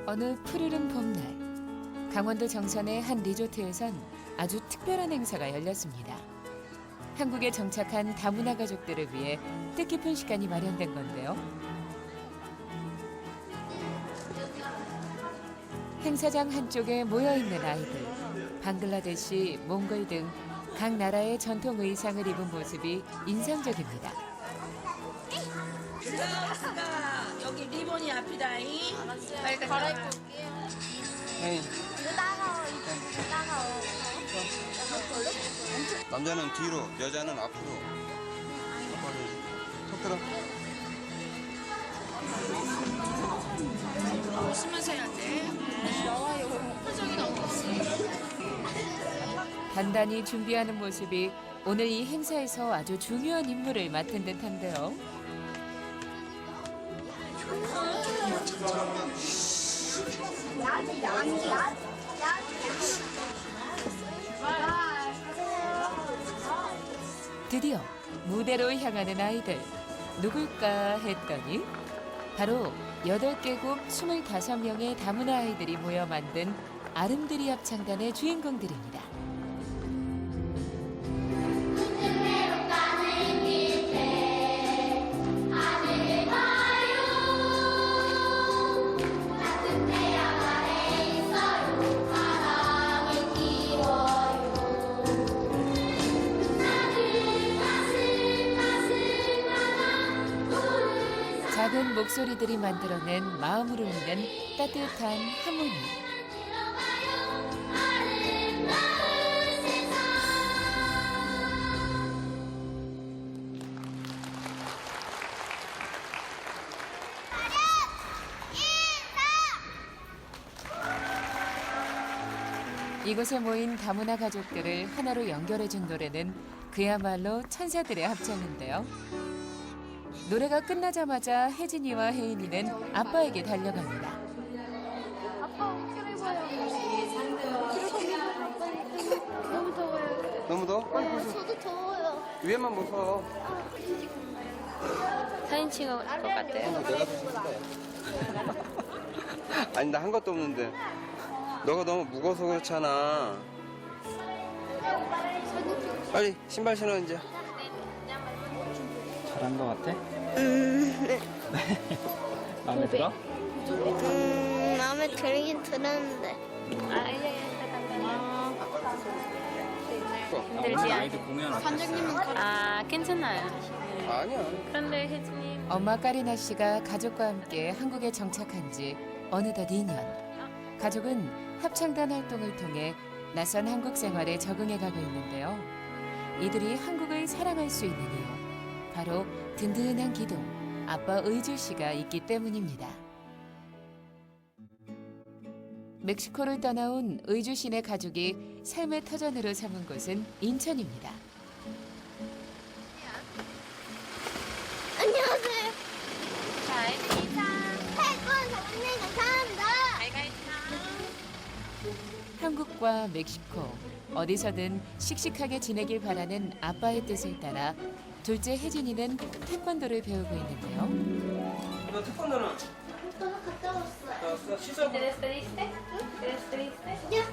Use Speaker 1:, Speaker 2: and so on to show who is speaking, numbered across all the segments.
Speaker 1: 어느 푸르른 봄날, 강원도 정선의 한 리조트에선 아주 특별한 행사가 열렸습니다. 한국에 정착한 다문화 가족들을 위해 뜻깊은 시간이 마련된 건데요. 행사장 한쪽에 모여있는 아이들, 방글라데시, 몽골 등 각 나라의 전통 의상을 입은 모습이 인상적입니다.
Speaker 2: 여기 리본이 앞이다잉.
Speaker 3: 갈아입고 올게요. 따가워, 이쪽으로 따가워.
Speaker 4: 남자는 뒤로, 여자는 앞으로. 턱 들어.
Speaker 2: 웃으면서 해야 돼. 표정이 너무 없어.
Speaker 1: 단단히 준비하는 모습이 오늘 이 행사에서 아주 중요한 임무를 맡은 듯한데요. 드디어 무대로 향하는 아이들. 누굴까 했더니 바로 8개국 25명의 다문화 아이들이 모여 만든 아름드리 합창단의 주인공들입니다. 작은 목소리들이 만들어낸 마음을 울리는 따뜻한 하모니. 이곳에 모인 다문화 가족들을 하나로 연결해준 노래는 그야말로 천사들의 합창인데요. 노래가 끝나자마자 혜진이와 혜인이는 아빠에게 달려갑니다.
Speaker 3: 아빠 옷을 입어요. 너무 더워요.
Speaker 4: 너무 더워?
Speaker 3: 저도 더워요.
Speaker 4: 위에만 벗어.
Speaker 3: 사진 찍을 것 같아요.
Speaker 4: 내가 벗었대. 아니, 나 한 것도 없는데. 너가 너무 무거워서 그렇잖아. 빨리 신발 신어, 이제.
Speaker 5: 잘한 것 같아? 마음에 들어?
Speaker 3: 마음에 들긴 들었는데.
Speaker 5: 오늘 아이들 공연 어땠어요?
Speaker 6: 아, 괜찮아요.
Speaker 4: 아니야.
Speaker 6: 그런데 혜진님
Speaker 1: 엄마 까리나 씨가 가족과 함께 한국에 정착한 지 어느덧 2년. 가족은 합창단 활동을 통해 낯선 한국 생활에 적응해 가고 있는데요. 이들이 한국을 사랑할 수 있는 이유, 바로 든든한 기둥, 아빠 의주 씨가 있기 때문입니다. 멕시코를 떠나온 의주 씨네 가족이 삶의 터전으로 삼은 곳은 인천입니다.
Speaker 3: 안녕하세요.
Speaker 6: 자, 혜진이 상
Speaker 3: 태권 선생님 감사합니다.
Speaker 6: 잘가 있나?
Speaker 1: 한국과 멕시코, 어디서든 씩씩하게 지내길 바라는 아빠의 뜻을 따라 둘째 혜진이는 태권도를 배우고 있는데요.
Speaker 4: 너 태권도는?
Speaker 3: 또 갔다 왔어요.
Speaker 4: 너 시설.
Speaker 6: ¿Te despediste? ¿Te despediste?
Speaker 3: 야.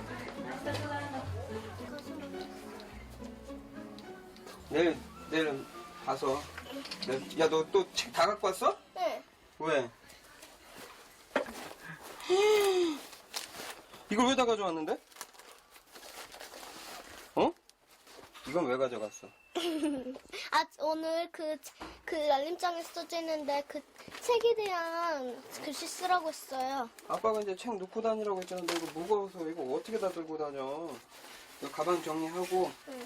Speaker 6: ¿Estás jugando?
Speaker 4: 내일은 가서. 야, 너 또 책 다 갖고 왔어?
Speaker 3: 네.
Speaker 4: 왜? 이걸 왜 다 가져왔는데? 어? 이건 왜 가져갔어?
Speaker 3: 아, 오늘 그 알림장에 써져 있는데 그 책에 대한 글씨 쓰라고 했어요.
Speaker 4: 아빠가 이제 책 놓고 다니라고 했잖아. 너 이거 무거워서 이거 어떻게 다 들고 다녀? 이거 가방 정리하고
Speaker 3: 응.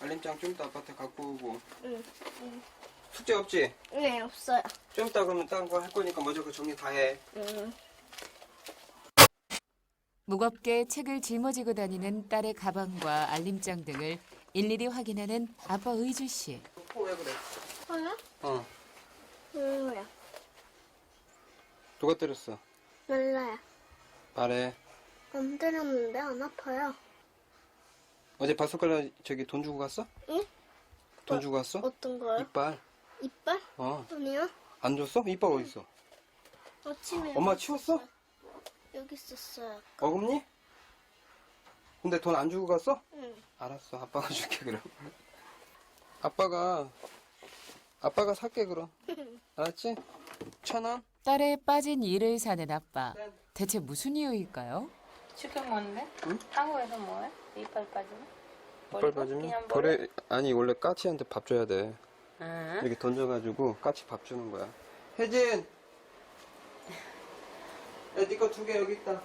Speaker 4: 알림장 좀 이따 아빠한테 갖고 오고.
Speaker 3: 응.
Speaker 4: 숙제 없지?
Speaker 3: 네, 없어요.
Speaker 4: 좀 이따 그러면 딴 거 할 거니까 먼저 그 정리 다 해.
Speaker 3: 응.
Speaker 1: 무겁게 책을 짊어지고 다니는 딸의 가방과 알림장 등을 일일이 확인하는 아빠 의주 씨.
Speaker 4: 왜 그래?
Speaker 3: 뭐야?
Speaker 4: 어.
Speaker 3: 뭐야?
Speaker 4: 누가 때렸어?
Speaker 3: 몰라요.
Speaker 4: 말해.
Speaker 3: 안 때렸는데 안 아파요.
Speaker 4: 어제 바스콜라 저기 돈 주고 갔어?
Speaker 3: 응?
Speaker 4: 돈 주고 갔어?
Speaker 3: 어떤 거요?
Speaker 4: 이빨.
Speaker 3: 이빨?
Speaker 4: 어.
Speaker 3: 아니요.
Speaker 4: 안 줬어? 이빨 어디 있어?
Speaker 3: 아침에.
Speaker 4: 엄마 치웠어?
Speaker 3: 여기 있었어요.
Speaker 4: 어금니? 근데 돈 안 주고 갔어?
Speaker 3: 응.
Speaker 4: 알았어. 아빠가 줄게 그럼. 아빠가 살게 그럼. 알았지? 1,000원?
Speaker 1: 딸의 빠진 일을 사는 아빠. 대체 무슨 이유일까요?
Speaker 6: 지금 뭔데?
Speaker 4: 응?
Speaker 6: 한국에서 뭐해? 이빨 빠지면?
Speaker 4: 이빨 빠지면?
Speaker 6: 그냥
Speaker 4: 버려. 아니 원래 까치한테 밥 줘야 돼.
Speaker 6: 응?
Speaker 4: 이렇게 던져가지고 까치 밥 주는 거야. 혜진! 야, 네 거 2개 여기 있다.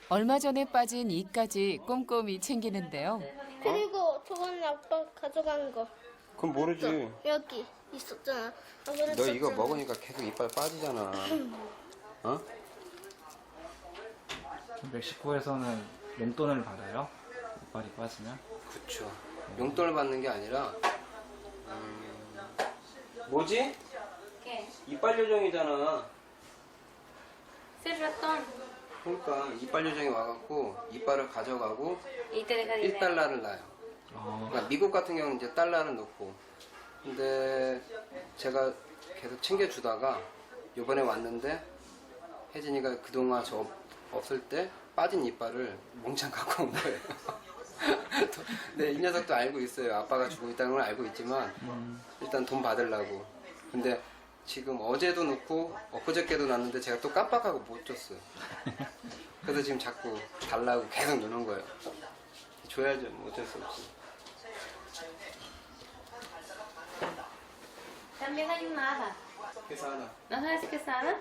Speaker 1: 얼마 전에 빠진 이까지 꼼꼼히 챙기는데요.
Speaker 3: 그리고 저번에 아빠 가져간 거.
Speaker 4: 그건 모르지.
Speaker 3: 여기 있었잖아.
Speaker 4: 너
Speaker 3: 아빠는
Speaker 4: 이거
Speaker 3: 썼잖아.
Speaker 4: 먹으니까 계속 이빨 빠지잖아. 어?
Speaker 5: 멕시코에서는 용돈을 받아요? 이빨이 빠지면?
Speaker 4: 그쵸. 용돈을 받는 게 아니라, 뭐지?
Speaker 6: ¿Qué?
Speaker 4: 이빨 요정이잖아.
Speaker 6: Es ratón.
Speaker 4: 그러니까 이빨 요정이 와갖고 이빨을 가져가고
Speaker 6: Y te deja dinero.
Speaker 4: 1달러를 놔요. 그러니까 미국 같은 경우는 이제 달러를 넣고. 근데 제가 계속 챙겨주다가 요번에 왔는데 혜진이가 그동안 저 없을 때 빠진 이빨을 몽창 갖고 온 거예요. 네, 이 녀석도 알고 있어요. 아빠가 주고 있다는 걸 알고 있지만 일단 돈 받으려고. 근데 지금 어제도 넣고 엊그저께도 놨는데 제가 또 깜빡하고 못 줬어요. 그래서 지금 자꾸 달라고 계속 넣는 거예요. 줘야죠. 뭐 어쩔 수 없이.
Speaker 6: También hay un hada.
Speaker 4: 그래서 하나.
Speaker 6: ¿No sabes qué es hada?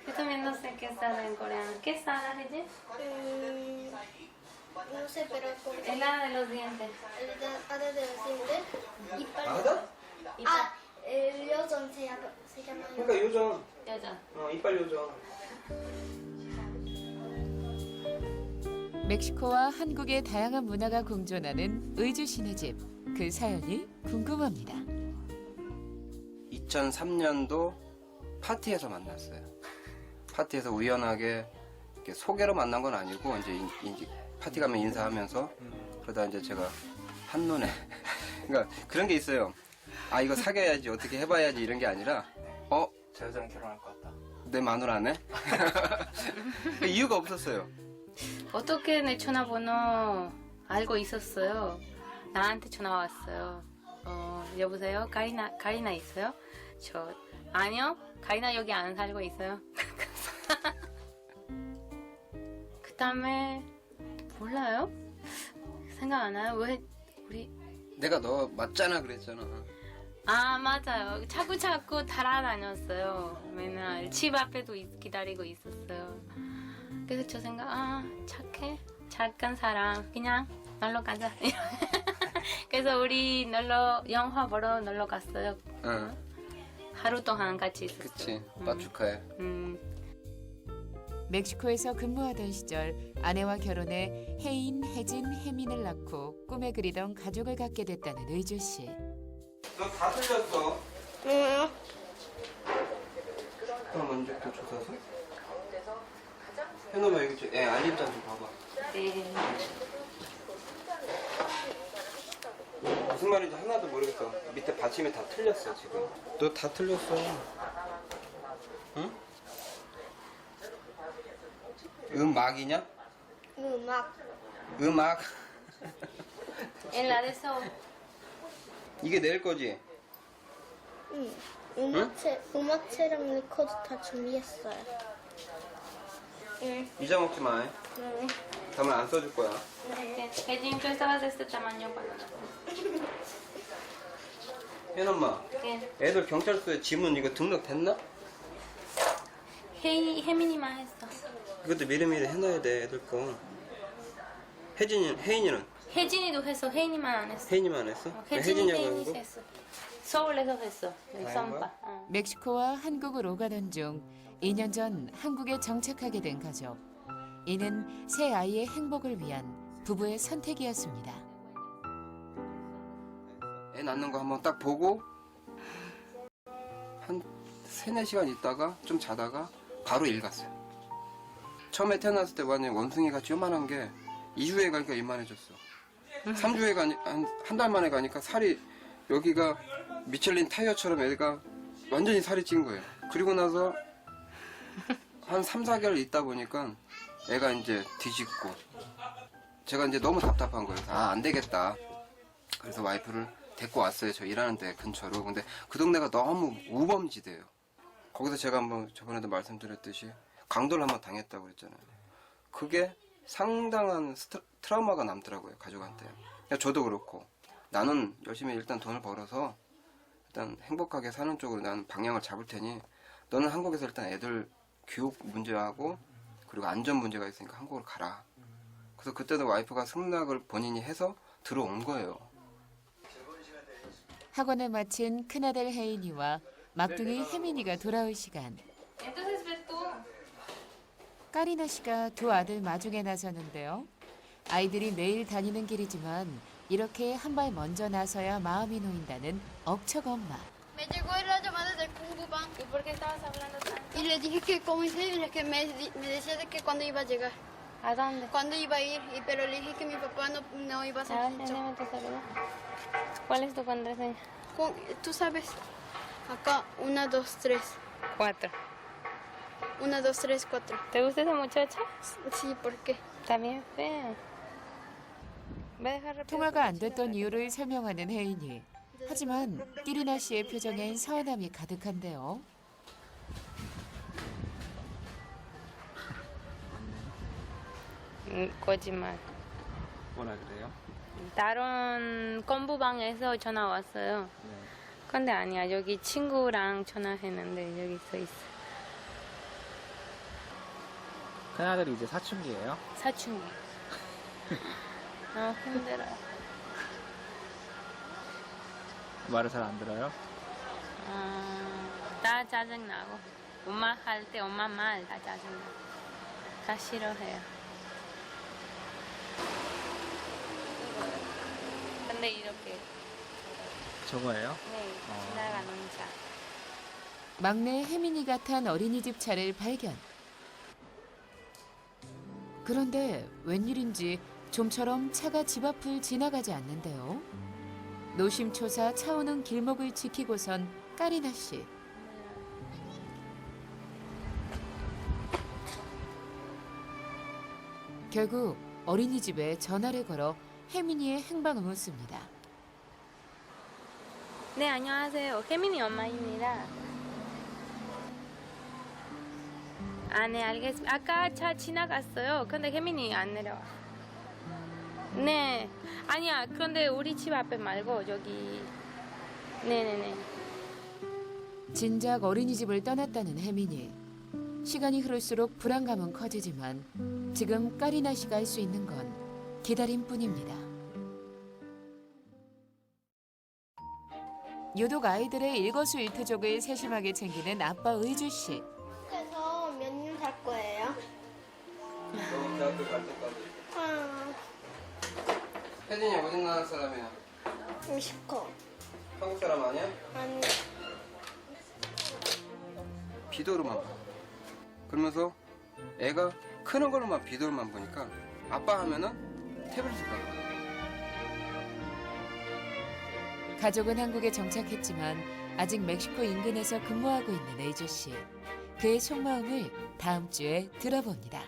Speaker 6: Yo también no sé qué es hada en coreano. ¿Qué es hada, Regis?
Speaker 3: No sé, pero con
Speaker 6: El hada de los dientes.
Speaker 3: el hada de los dientes. 이빨.
Speaker 4: 나가다?
Speaker 3: 아, el 요정 se llama
Speaker 4: 그러니까 요정.
Speaker 6: 여자.
Speaker 4: 이빨 요정.
Speaker 1: 멕시코와 한국의 다양한 문화가 공존하는 의주 씨네 집. 그 사연이 궁금합니다.
Speaker 4: 2003년도 파티에서 만났어요. 파티에서 우연하게 이렇게 소개로 만난 건 아니고 이제 파티 가면 인사하면서 그러다 이제 제가 한눈에 그러니까 그런 게 있어요. 아 이거 사귀어야지 어떻게 해봐야지 이런 게 아니라
Speaker 5: 저 여자랑 결혼할 것 같다.
Speaker 4: 내 마누라네? 이유가 없었어요.
Speaker 6: 어떻게 내 전화번호 알고 있었어요? 나한테 전화 왔어요. 여보세요? 가리나 있어요? 아니요. 가리나 여기 안 살고 있어요. 그 다음에 몰라요? 생각 안 나요? 왜 우리
Speaker 4: 내가 너 맞잖아 그랬잖아.
Speaker 6: 아 맞아요. 자꾸 따라다녔어요. 맨날 집 앞에도 기다리고 있었어요. 그래서 저 생각 착해 착한 사람 그냥 놀러 가자. 그래서 우리 영화 보러 놀러 갔어요.
Speaker 4: 응.
Speaker 6: 하루 동안 같이 있었어요.
Speaker 4: 그치. 오빠 축하해.
Speaker 1: 멕시코에서 근무하던 시절 아내와 결혼해 혜인, 혜진, 혜민을 낳고 꿈에 그리던 가족을 갖게 됐다는 의주 씨.
Speaker 4: 너 다 틀렸어.
Speaker 3: 응.
Speaker 4: 그럼 언제 또 조사서? 해놓으면 여기 애 알림장 좀 봐봐.
Speaker 6: 네.
Speaker 4: 무슨 말인지 하나도 모르겠어. 밑에 받침이 다 틀렸어 지금. 너 다 틀렸어. 응? 음악이냐?
Speaker 3: 음악.
Speaker 4: 음악.
Speaker 6: En la de eso.
Speaker 4: 이게 내일 거지?
Speaker 3: 응. 음악체랑 레코드 다 준비했어요. 응.
Speaker 4: 잊어먹지 마.
Speaker 3: 응.
Speaker 4: 다음에 안 써줄 거야.
Speaker 6: Ejin, tú estabas de este tamaño cuando
Speaker 4: 혜엄마,
Speaker 6: ¿Qué?
Speaker 4: 애들 경찰서에 지문 이거 등록됐나?
Speaker 6: 혜민이만 했어.
Speaker 4: 이것도 미리미리 해놔야 돼 애들 거. 혜인이는?
Speaker 6: 혜진이도 했어. 혜인이만 안 했어.
Speaker 4: 혜인이만 했어?
Speaker 6: 혜진이
Speaker 4: 혜진이하고
Speaker 6: 혜인이
Speaker 4: 하고?
Speaker 6: 했어. 서울에서 했어.
Speaker 4: 한 거야?
Speaker 6: 선바.
Speaker 1: 멕시코와 한국으로 가던 중 2년 전 한국에 정착하게 된 가족. 이는 새 아이의 행복을 위한 부부의 선택이었습니다.
Speaker 4: 애 낳는 거 한번 딱 보고 한 3-4시간 있다가 좀 자다가 바로 일 갔어요. 처음에 태어났을 때 완전 원숭이 같이 요만한 게 2주에 가니까 이만해졌어. 3주에 한 달 만에 가니까 살이 여기가 미슐린 타이어처럼 애가 완전히 살이 찐 거예요. 그리고 나서 한 3, 4개월 있다 보니까 애가 이제 뒤집고 제가 이제 너무 답답한 거예요. 아, 안 되겠다. 그래서 와이프를 데리고 왔어요. 저 일하는 데 근처로. 근데 그 동네가 너무 우범지대예요. 거기서 제가 한번 저번에도 말씀드렸듯이 강도를 한번 당했다고 그랬잖아요. 그게 상당한 트라우마가 남더라고요. 가족한테. 그러니까 저도 그렇고 나는 열심히 일단 돈을 벌어서 일단 행복하게 사는 쪽으로 나는 방향을 잡을 테니 너는 한국에서 일단 애들 교육 문제하고 그리고 안전 문제가 있으니까 한국으로 가라. 그래서 그때도 와이프가 승낙을 본인이 해서 들어온 거예요.
Speaker 1: 학원을 마친 큰아들 혜인이와 막둥이 혜민이가 돌아올 시간.
Speaker 6: Entonces ves tú.
Speaker 1: 까리나 씨가 두 아들 마중에 나서는데요. 아이들이 매일 다니는 길이지만 이렇게 한 발 먼저 나서야 마음이 놓인다는 억척 엄마.
Speaker 3: Me llegó la llamada del Kung Fu Bank
Speaker 6: ¿Y por qué estabas hablando tanto?
Speaker 3: y le dije que cómo hice, que me decía de que cuándo iba a llegar,
Speaker 6: ¿A dónde?
Speaker 3: cuándo iba a ir, pero le dije que mi papá no iba a
Speaker 6: A
Speaker 3: ser
Speaker 6: ver, enséñame tu celular. ¿Cuál es tu contraseña?
Speaker 3: Tú sabes, acá 1, 2, 3,
Speaker 6: 4.
Speaker 3: 1, 2, 3, 4.
Speaker 6: ¿Te gusta esa muchacha?
Speaker 3: Sí, ¿por qué?
Speaker 6: Está bien fea. Ve a dejar rápido.
Speaker 1: 통화가 안 됐던 이유를 설명하는 혜인이. 하지만 끼리나 씨의 표정엔 서운함이 가득한데요.
Speaker 6: 거짓말.
Speaker 5: 뭐라 그래요?
Speaker 6: 다른 건부방에서 전화 왔어요.
Speaker 5: 네.
Speaker 6: 근데 아니야. 여기 친구랑 전화했는데 여기 써 있어.
Speaker 5: 큰아들이 이제 사춘기예요?
Speaker 6: 사춘기. 너무 힘들어.
Speaker 5: 말을 잘 안 들어요?
Speaker 6: 다 짜증나고. 엄마 할 때 엄마 말 다 짜증나고. 다 싫어해요. 근데 이렇게
Speaker 5: 저거예요?
Speaker 6: 네, 지나가는 차.
Speaker 1: 막내 혜민이가 탄 어린이집 차를 발견. 그런데 웬일인지 좀처럼 차가 집 앞을 지나가지 않는데요. 노심초사 차 오는 길목을 지키고선 까리나 씨. 결국 어린이집에 전화를 걸어 혜민이의 행방을 묻습니다.
Speaker 6: 네, 안녕하세요. 혜민이 엄마입니다. 아, 네, 알겠습니다. 아까 차 지나갔어요. 근데 혜민이 안 내려와. 네, 아니야. 그런데 우리 집 앞에 말고 저기. 네네네.
Speaker 1: 진작 어린이집을 떠났다는 혜민이. 시간이 흐를수록 불안감은 커지지만 지금 까리나 씨가 할 수 있는 건 기다림뿐입니다. 유독 아이들의 일거수일투족을 세심하게 챙기는 아빠 의주 씨.
Speaker 3: 그래서 몇 년 살 거예요?
Speaker 4: 너 대학교 갈 때까지.
Speaker 3: 아,
Speaker 4: 혜진이 어디 나라 사람이야?
Speaker 3: 멕시코.
Speaker 4: 한국 사람 아니야?
Speaker 3: 아니,
Speaker 4: 비디오로만 봐. 그러면서 애가 크는 걸로만 비디오로만 보니까 아빠 하면은 태블릿을 봐.
Speaker 1: 가족은 한국에 정착했지만 아직 멕시코 인근에서 근무하고 있는 의주 씨. 그의 속마음을 다음 주에 들어봅니다.